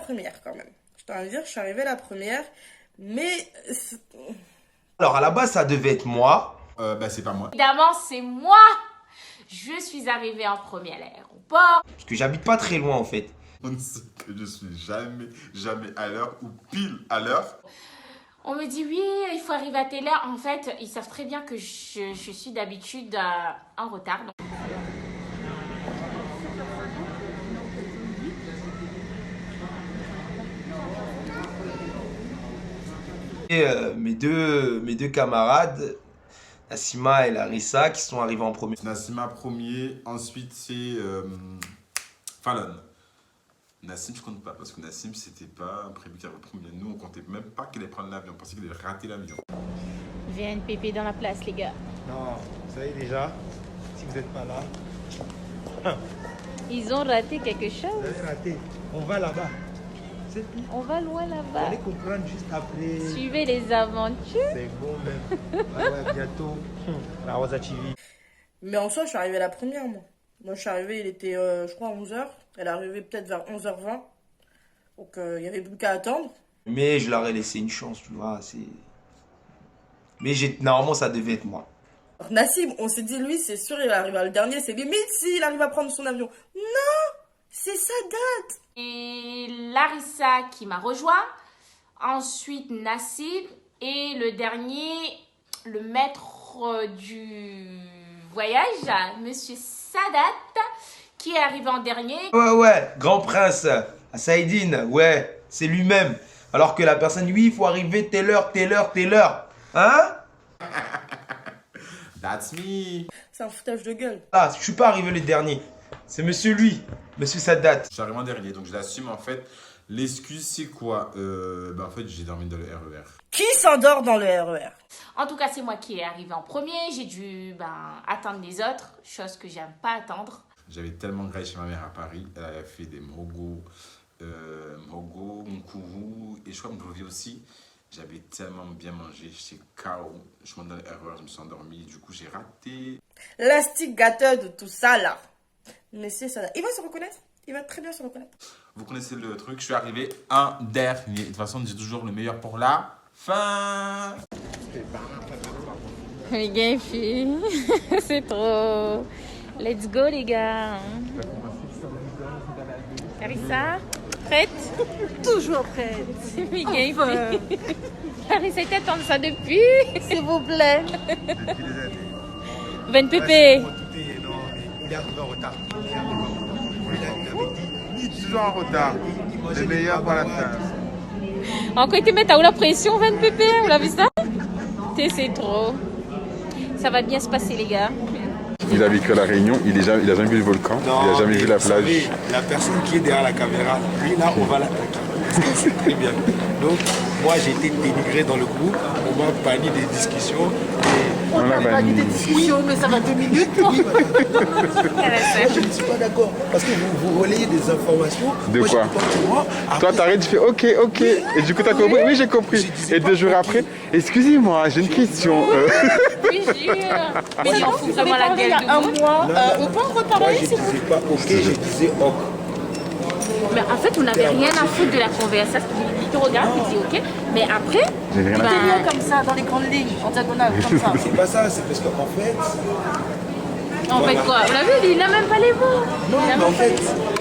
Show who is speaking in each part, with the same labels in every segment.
Speaker 1: première quand même. Je tiens à dire, je suis arrivée la première. Mais...
Speaker 2: Alors, à la base, ça devait être moi.
Speaker 3: Bah, c'est pas moi.
Speaker 4: Évidemment, c'est moi. Je suis arrivée en premier à l'aéroport.
Speaker 2: Parce que j'habite pas très loin, en fait.
Speaker 3: On sait que je suis jamais à l'heure ou pile à l'heure.
Speaker 4: On me dit oui, il faut arriver à telle heure. En fait, ils savent très bien que je suis d'habitude en retard. Donc...
Speaker 2: Et mes deux camarades, Nassima et Larissa, qui sont arrivés en premier.
Speaker 3: Nassima premier, ensuite c'est Fallon. Nassim, je compte pas parce que Nassim, c'était pas prévu qu'il arrive premier. Nous, on comptait même pas qu'il allait prendre l'avion. On pensait qu'il allait rater l'avion.
Speaker 4: VNPP dans la place, les gars.
Speaker 5: Non, vous savez déjà, si vous n'êtes pas là.
Speaker 4: Ils ont raté quelque chose.
Speaker 5: Vous avez raté. On va là-bas.
Speaker 4: On va loin
Speaker 5: Vous
Speaker 4: là-bas.
Speaker 5: allez comprendre juste après.
Speaker 4: Suivez les aventures.
Speaker 5: C'est bon même. Ouais, bientôt. La Rosa TV.
Speaker 1: Mais en soi, je suis arrivée la première, moi. Moi, je suis arrivée, il était, je crois, à 11h. Elle est arrivée peut-être vers 11h20. Donc, il y avait plus qu'à attendre.
Speaker 2: Mais je leur ai laissé une chance, tu vois. Mais normalement, ça devait être moi.
Speaker 1: Alors, Nassim, on s'est dit, lui, c'est sûr, il arrivera le dernier. C'est limite s'il arrive à prendre son avion. Non, c'est sa date.
Speaker 4: Et Larissa qui m'a rejoint. Ensuite, Nassim. Et le dernier, le maître du voyage, Monsieur Sadat, qui est arrivé en dernier.
Speaker 2: Ouais, grand prince, Saïdine, ouais, c'est lui-même. Alors que la personne, oui, il faut arriver telle heure. Hein?
Speaker 3: That's me.
Speaker 1: C'est un foutage de gueule.
Speaker 2: Ah, je suis pas arrivé le dernier. C'est monsieur Sadat.
Speaker 3: J'arrive en dernier, donc je l'assume en fait. L'excuse, c'est quoi? En fait, j'ai dormi dans le RER.
Speaker 1: Qui s'endort dans le RER?
Speaker 4: En tout cas, c'est moi qui est arrivé en premier. J'ai dû attendre les autres, chose que j'aime pas attendre.
Speaker 3: J'avais tellement graillé chez ma mère à Paris. Elle avait fait des mogo, moukourou et je crois Mdouvi aussi. J'avais tellement bien mangé, j'étais KO. Je monte dans le RER, je me suis endormi. Du coup, j'ai raté.
Speaker 1: L'instigateur de tout ça, là. Mais c'est ça. Il va se reconnaître. Il va très bien se reconnaître.
Speaker 3: Vous connaissez le truc, je suis arrivé en dernier. De toute façon, j'ai toujours le meilleur pour la fin.
Speaker 4: Les gars, filles, c'est trop. Let's go, les gars. Carissa, prête?
Speaker 1: Toujours prête.
Speaker 4: C'est mes gars, filles. Carissa, était attendre ça depuis.
Speaker 1: S'il vous plaît.
Speaker 5: Depuis des années.
Speaker 4: 20 pp.
Speaker 5: Non, il est arrivé en retard. Il avait dit
Speaker 3: Toujours en retard. Le meilleur pour la fin.
Speaker 4: Encore, tu mets la pression, 20 pp. Vous l'avez vu ça? C'est trop. Ça va bien se passer, les gars.
Speaker 6: Il a vécu à La Réunion, il a jamais vu le volcan, il a jamais vu la plage.
Speaker 5: Savez, la personne qui est derrière la caméra, lui là, on va l'attaquer. C'est très bien. Donc, moi j'ai été dénigré dans le groupe, on m'a banni des discussions.
Speaker 6: On a banni.
Speaker 1: des discussions, mais ça va 2 minutes.
Speaker 5: Je ne suis pas d'accord. Parce que vous relayez des informations.
Speaker 6: De
Speaker 5: moi,
Speaker 6: quoi?
Speaker 5: j'ai pas pour moi.
Speaker 6: Toi, t'arrêtes, tu fais ok. Et du coup, t'as compris? Oui, j'ai compris. Et 2 jours après, excusez-moi, j'ai une question.
Speaker 4: Oui, jure. Mais il en fout vraiment la gueule de
Speaker 1: Un mois, on peut en
Speaker 5: Moi
Speaker 1: reparler
Speaker 5: je disais pas ok, je disais ok.
Speaker 4: Mais en fait, on n'avait rien à foutre de la conversation. Il te regarde, il dit ok. Mais après,
Speaker 6: J'ai rien à
Speaker 4: bah,
Speaker 6: faire.
Speaker 1: comme ça, dans les grandes lignes, en diagonale, comme ça.
Speaker 5: C'est pas ça, c'est parce qu'en fait.
Speaker 4: en fait quoi? Vous l'avez vu, il n'a même pas les mots.
Speaker 5: Non, mais en fait.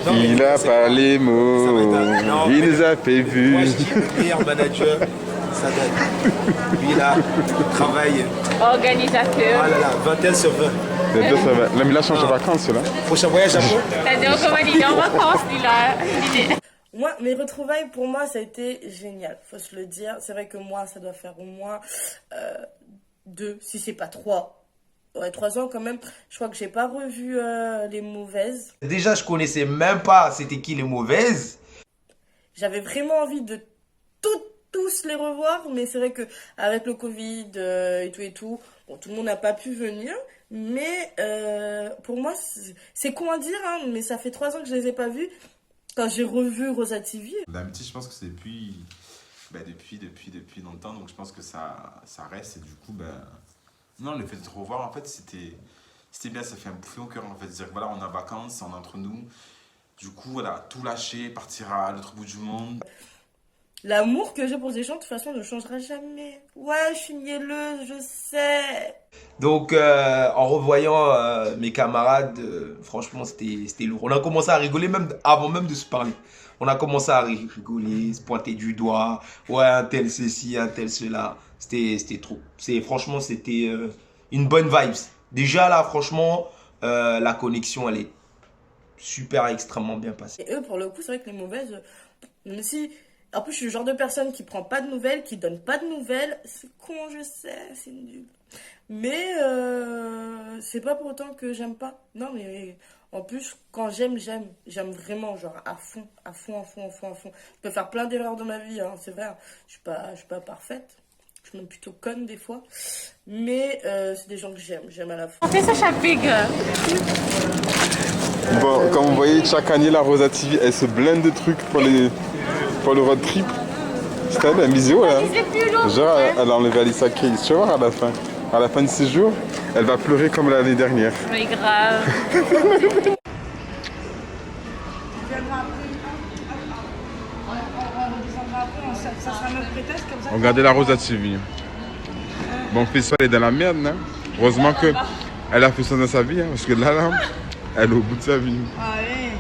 Speaker 5: non, mais
Speaker 6: Il a
Speaker 5: c'est
Speaker 6: pas les
Speaker 5: ça
Speaker 6: mots,
Speaker 5: m'étonne. Non,
Speaker 6: il
Speaker 5: mais-
Speaker 6: nous a fait
Speaker 5: Moi
Speaker 6: vu.
Speaker 5: je dis le meilleur manager, ça donne. Lui là, travaille.
Speaker 4: Organisateur.
Speaker 5: Ah là là, 21 sur 20.
Speaker 6: Là, mais là, change de vacances, là.
Speaker 5: Prochain voyage Japon.
Speaker 4: C'est-à-dire comment il est en vacances, lui là.
Speaker 1: Moi, mes retrouvailles, pour moi, ça a été génial. Faut se le dire. C'est vrai que moi, ça doit faire au moins 2, si c'est pas 3. Ouais, 3 ans quand même. Je crois que j'ai pas revu les mauvaises.
Speaker 2: Déjà, je connaissais même pas c'était qui les mauvaises.
Speaker 1: J'avais vraiment envie de tous les revoir, mais c'est vrai que avec le Covid et tout, bon, tout le monde n'a pas pu venir. Mais pour moi, c'est con à dire, hein, mais ça fait 3 ans que je les ai pas vus. Quand j'ai revu Rosa TV.
Speaker 3: L'amitié, je pense que c'est depuis longtemps, donc je pense que ça reste. Et du coup, non, le fait de te revoir, en fait, c'était bien, ça fait un bouffé au cœur, en fait. C'est-à-dire que voilà, on est en vacances, on est entre nous. Du coup, voilà, tout lâcher, partir à l'autre bout du monde.
Speaker 1: L'amour que j'ai pour les gens, de toute façon, ne changera jamais. Ouais, je suis mielleuse, je sais.
Speaker 2: Donc, en revoyant mes camarades, franchement, c'était lourd. On a commencé à rigoler même avant même de se parler. On a commencé à rigoler, se pointer du doigt. Ouais, un tel ceci, un tel cela. C'était trop. Franchement, c'était une bonne vibes. Déjà là, franchement, la connexion, elle est super, extrêmement bien passée.
Speaker 1: Et eux, pour le coup, c'est vrai que les mauvaises, même si... En plus, je suis le genre de personne qui prend pas de nouvelles, qui donne pas de nouvelles. C'est con, je sais, c'est nul. Mais c'est pas pour autant que j'aime pas. Non, mais en plus, quand j'aime, j'aime. J'aime vraiment, genre à fond, à fond, à fond, à fond, à fond. Je peux faire plein d'erreurs dans ma vie, hein, c'est vrai. Je suis pas parfaite. Je suis même plutôt conne des fois. Mais c'est des gens que j'aime à la fois.
Speaker 4: C'est ça, Chapig.
Speaker 6: Bon, comme vous voyez, chaque année, la Rosa TV, elle se blinde de trucs pour le road trip. C'est elle, la misio, là. Genre, elle a enlevé Alissa Keys. Tu vas voir à la fin de ce jour, elle va pleurer comme l'année dernière.
Speaker 4: Mais grave.
Speaker 6: Regardez la Rosa TV. Bon, Fessol est dans la merde, hein. Heureusement qu'elle a fait ça dans sa vie, hein, parce que là, elle est au bout de sa vie.
Speaker 1: Ah ouais.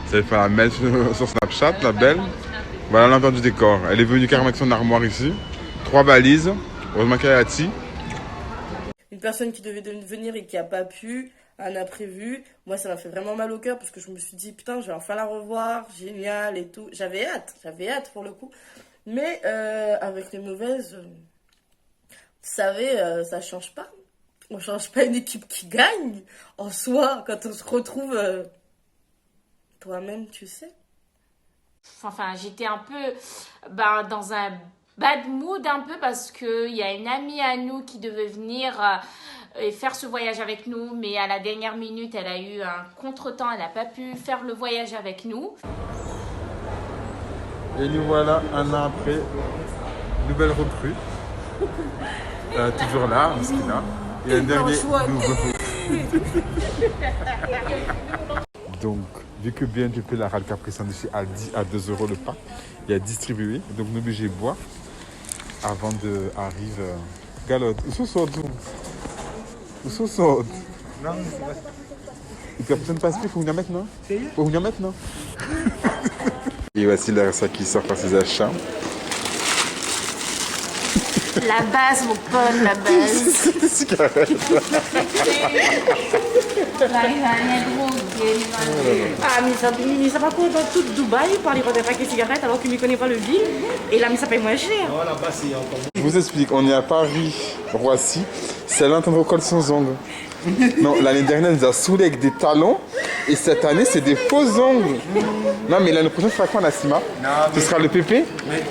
Speaker 6: Ça fait la mettre sur Snapchat, la belle. Voilà l'envers du décor. Elle est venue carrément avec son armoire ici. 3 valises. Heureusement qu'elle a Ati.
Speaker 1: Une personne qui devait venir et qui a pas pu, un imprévu. Moi, ça m'a fait vraiment mal au cœur parce que je me suis dit, putain, je vais enfin la revoir, génial et tout. J'avais hâte pour le coup. Mais avec les mauvaises, vous savez, ça change pas. On change pas une équipe qui gagne en soi quand on se retrouve toi-même, tu sais.
Speaker 4: Enfin, j'étais un peu dans un bad mood un peu parce qu'il y a une amie à nous qui devait venir et faire ce voyage avec nous, mais à la dernière minute, elle a eu un contretemps, elle n'a pas pu faire le voyage avec nous.
Speaker 6: Et nous voilà un an après. Nouvelle recrue. Toujours là, Miskina. Et un dernier nouveau. Donc, vu que BNP fait la râle Capri Sandwich à 2 € le pack, il y a distribué. Donc, nous obligés de boire avant de arriver. Galotte, où sont Où sont Non, c'est pas ça. Et puis, personne ne passe plus, il faut venir mettre, non? Faut venir mettre, non? Et voici Larissa qui sort par ses achats.
Speaker 4: La base, mon pote, la base.
Speaker 7: Ah, mais ça va courir dans tout Dubaï pour aller vendre des paquets de cigarettes alors qu'il ne connaît pas le ville. Et là, mais ça paye moins cher.
Speaker 6: Je vous explique, on est à Paris, Roissy. C'est là qu'on recolle son ongle. Non, l'année dernière, elle nous a saoulé avec des talons. Et cette année, c'est des faux ongles. Non, mais l'année prochaine, ce sera quoi, Nassima? Ce sera le pépé?
Speaker 5: Made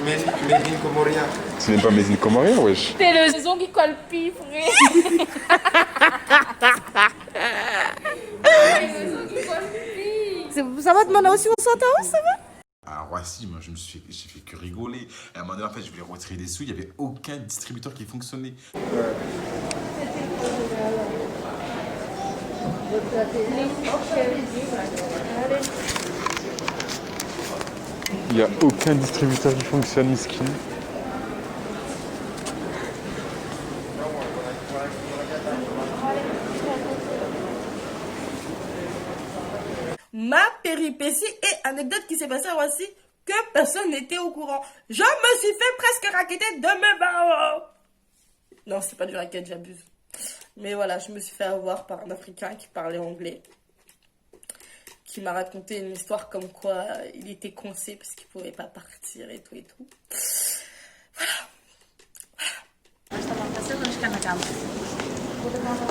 Speaker 5: in Comoria.
Speaker 6: Ce n'est pas Made in Comoria, wesh.
Speaker 4: C'est le ongles qui colle pif,
Speaker 7: Ça va demander aussi on s'entend, ça va?
Speaker 3: À Roissy, moi, j'ai fait que rigoler. Et à un moment donné, en fait, je voulais retirer des sous, il n'y avait aucun distributeur qui fonctionnait.
Speaker 6: Il n'y a aucun distributeur qui fonctionne, Miskin.
Speaker 1: Ma péripétie et anecdote qui s'est passée à Roissy que personne n'était au courant. Je me suis fait presque racketter de mes parents. Non, c'est pas du racket, j'abuse. Mais voilà, je me suis fait avoir par un Africain qui parlait anglais. Qui m'a raconté une histoire comme quoi il était coincé parce qu'il pouvait pas partir et tout et tout.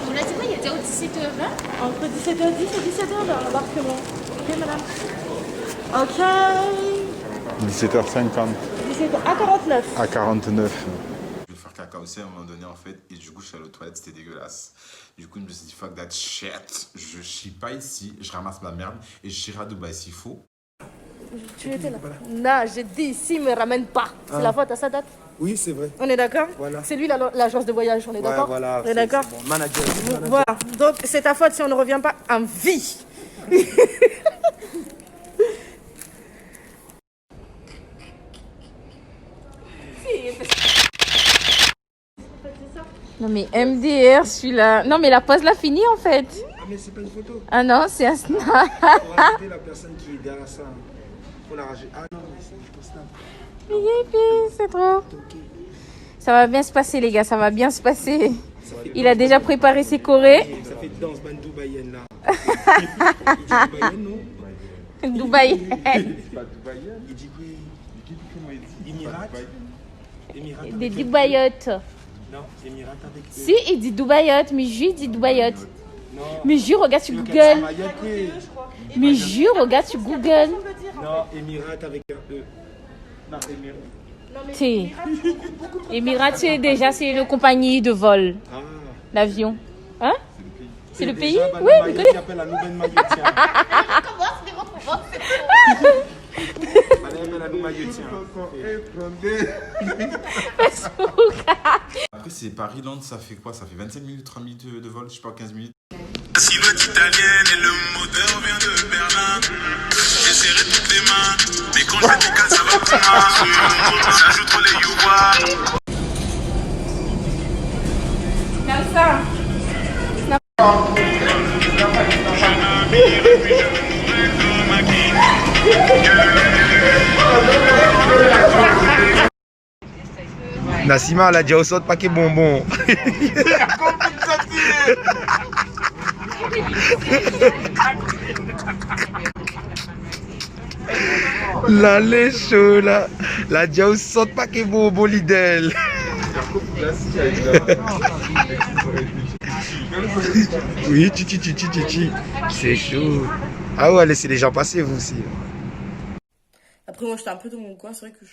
Speaker 4: On l'a dit quoi, il était au 17h20?
Speaker 7: Entre 17h10 et 17h dans l'embarquement. Ok, madame? Ok.
Speaker 6: 17h50.
Speaker 7: 17h à 49.
Speaker 6: À 49.
Speaker 3: Je vais faire caca aussi à un moment donné, en fait. Et du coup, je suis allé aux toilettes, c'était dégueulasse. Du coup, je me suis dit, fuck that shit. Je chie pas ici, je ramasse ma merde et je chierai à Dubaï s'il faut.
Speaker 7: Tu étais là? Non, j'ai dit ici, me ramène pas. C'est la faute à sa date.
Speaker 5: Oui, c'est vrai.
Speaker 7: On est d'accord?
Speaker 5: Voilà.
Speaker 7: C'est lui l'agence de voyage, on est d'accord?
Speaker 5: Voilà,
Speaker 7: On est d'accord?
Speaker 5: Bon, manager.
Speaker 7: Voilà, donc c'est ta faute si on ne revient pas en vie.
Speaker 4: Non mais MDR celui-là. Non mais la pause l'a fini en fait.
Speaker 5: Ah, mais c'est pas une photo.
Speaker 4: Ah non, c'est un snap.
Speaker 5: Faut rajouter la personne qui est derrière ça. Faut la rajouter. Ah non, mais c'est pas snap.
Speaker 4: Youpi, c'est trop. Ça va bien se passer les gars, ça va bien se passer. Il a déjà préparé ses chorés.
Speaker 5: Ça fait danse bande dubaïenne là. Dubaïenne, non?
Speaker 4: Dubaï.
Speaker 5: Il dit oui. Émirats. Émirats.
Speaker 4: Des Dubaïotes.
Speaker 5: Non, Émirats avec eux.
Speaker 4: Si, il dit Dubaïote, mais juste dit Dubaïote.
Speaker 5: Non.
Speaker 4: Mais jure, regarde sur Google. Mais jure, regarde sur Google.
Speaker 5: Non, Émirats avec un E. Non, Émirats.
Speaker 4: T'es. Émirats, c'est déjà, c'est une compagnie de vol.
Speaker 5: Ah.
Speaker 4: L'avion. Hein? C'est le pays?
Speaker 5: Déjà,
Speaker 4: Oui,
Speaker 5: Banu Maillot qui appelle la nouvelle maillotien.
Speaker 3: Après, c'est Paris-Londres, ça fait quoi? Ça fait 25 minutes, 30 minutes de vol, je sais pas, 15 minutes.
Speaker 8: La silhouette italienne et le moteur vient de Berlin. J'ai serré toutes les mains, mais quand je décale, ça va plus mal. J'ajoute trop les youvois.
Speaker 4: Comme ça.
Speaker 2: Nassima, elle a déjà au sort paquet bonbon. Là, les chauds, là. La déjà au sort paquet bonbon, Lidl. Oui, titi. C'est chaud. Ah ouais, laissez les gens passer, vous aussi.
Speaker 1: Après, moi, j'étais un peu dans mon coin. C'est vrai que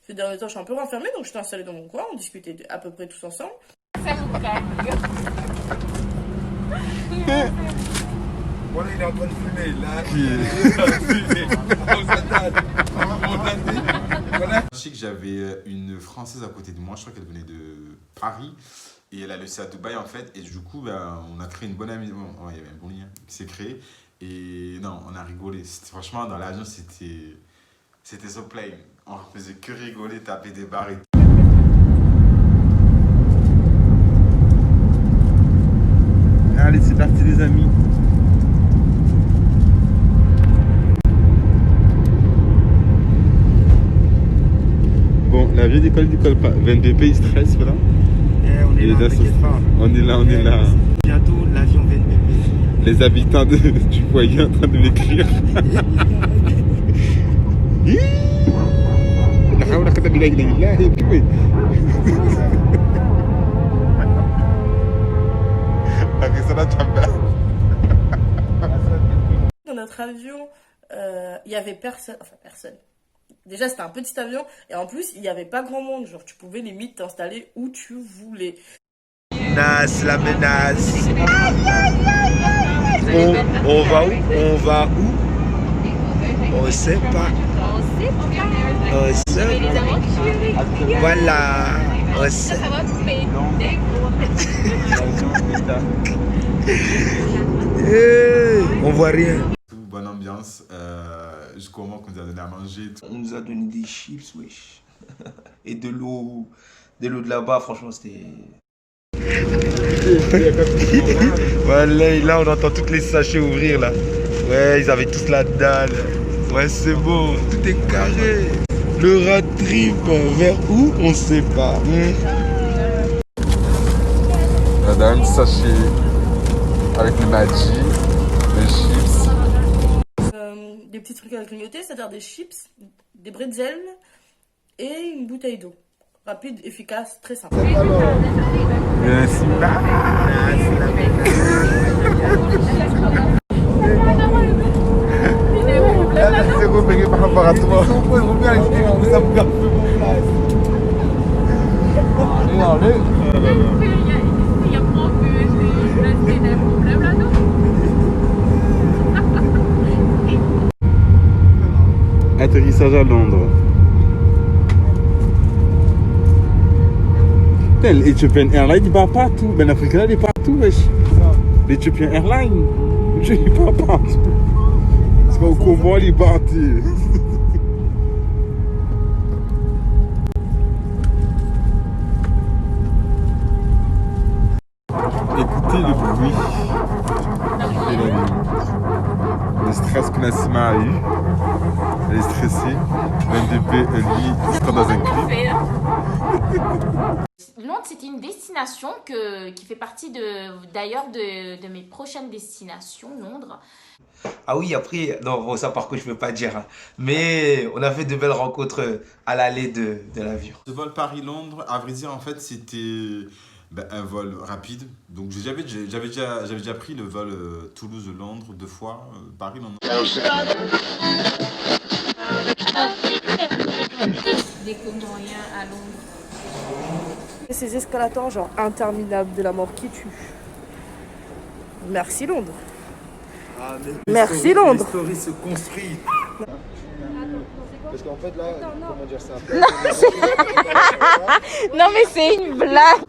Speaker 1: ces derniers temps, je suis un peu renfermée. Donc, j'étais installée dans mon coin. On discutait à peu près tous ensemble.
Speaker 5: Voilà, il est en train de fumer là.
Speaker 3: Je sais que j'avais une Française à côté de moi, je crois qu'elle venait de Paris. Et elle a laissé à Dubaï en fait. Et du coup, on a créé une bonne amie. Bon, il y avait un bon lien qui s'est créé. Et non, on a rigolé. Franchement, dans l'avion, c'était so plain. On faisait que rigoler, taper des barres et tout.
Speaker 6: Allez, c'est parti les amis. Bon, l'avion décolle pas. 22 pays stress, voilà.
Speaker 5: On est là, t'inquiète pas.
Speaker 6: On est là.
Speaker 5: Bientôt, l'avion 22 pays.
Speaker 6: Les habitants du foyer en train de m'écrire.
Speaker 1: Dans notre avion, il y avait personne. Enfin, personne. Déjà, c'était un petit avion. Et en plus, il n'y avait pas grand monde. Genre, tu pouvais limite t'installer où tu voulais.
Speaker 2: Menace, la menace. On va où? On va où? On sait pas. On sait pas. Voilà. On sait. On voit rien.
Speaker 3: Bonne ambiance. Jusqu'au moment qu'on nous a donné à manger.
Speaker 2: On nous a donné des chips, wesh. Et de l'eau. De l'eau de là-bas, franchement, c'était... Voilà, là on entend tous les sachets ouvrir là. Ouais, ils avaient tous la dalle. Ouais, c'est bon, tout est carré. Le road trip vers où? On sait pas.
Speaker 6: On a un petit sachet avec le Maggi, les chips.
Speaker 1: Des petits trucs à grignoter, c'est-à-dire des chips, des bretzels et une bouteille d'eau. Rapide, efficace, très simple.
Speaker 6: Merci. C'est repéré par rapport à toi. Atterrissage à Londres. L'Ethiopian Airlines, il va partout. Ben Africa, il est partout, wesh. L'Ethiopian Airlines. voiture n'est pas partout. Parce qu'au Congo, il est parti. Écoutez le bruit de la nuit. Le stress que Nassima a eu. Elle est stressée. L'NDP, lui, il sera dans un clip.
Speaker 4: Londres, c'était une destination qui fait partie d'ailleurs de mes prochaines destinations, Londres.
Speaker 2: Ah oui, après, non, bon, ça par contre, je peux pas dire. Hein. Mais on a fait de belles rencontres à l'aller de l'avion.
Speaker 3: Ce vol Paris-Londres, à vrai dire, en fait, c'était un vol rapide. Donc, j'avais déjà pris le vol Toulouse-Londres 2 fois, Paris-Londres.
Speaker 4: Des Comoriens à Londres.
Speaker 1: Ces escalators genre interminables de la mort qui tue. Merci Londres.
Speaker 5: Ah,
Speaker 1: Merci Londres.
Speaker 5: L'histoire se construit. Parce qu'en fait là, comment dire ça?
Speaker 4: Non mais c'est une blague.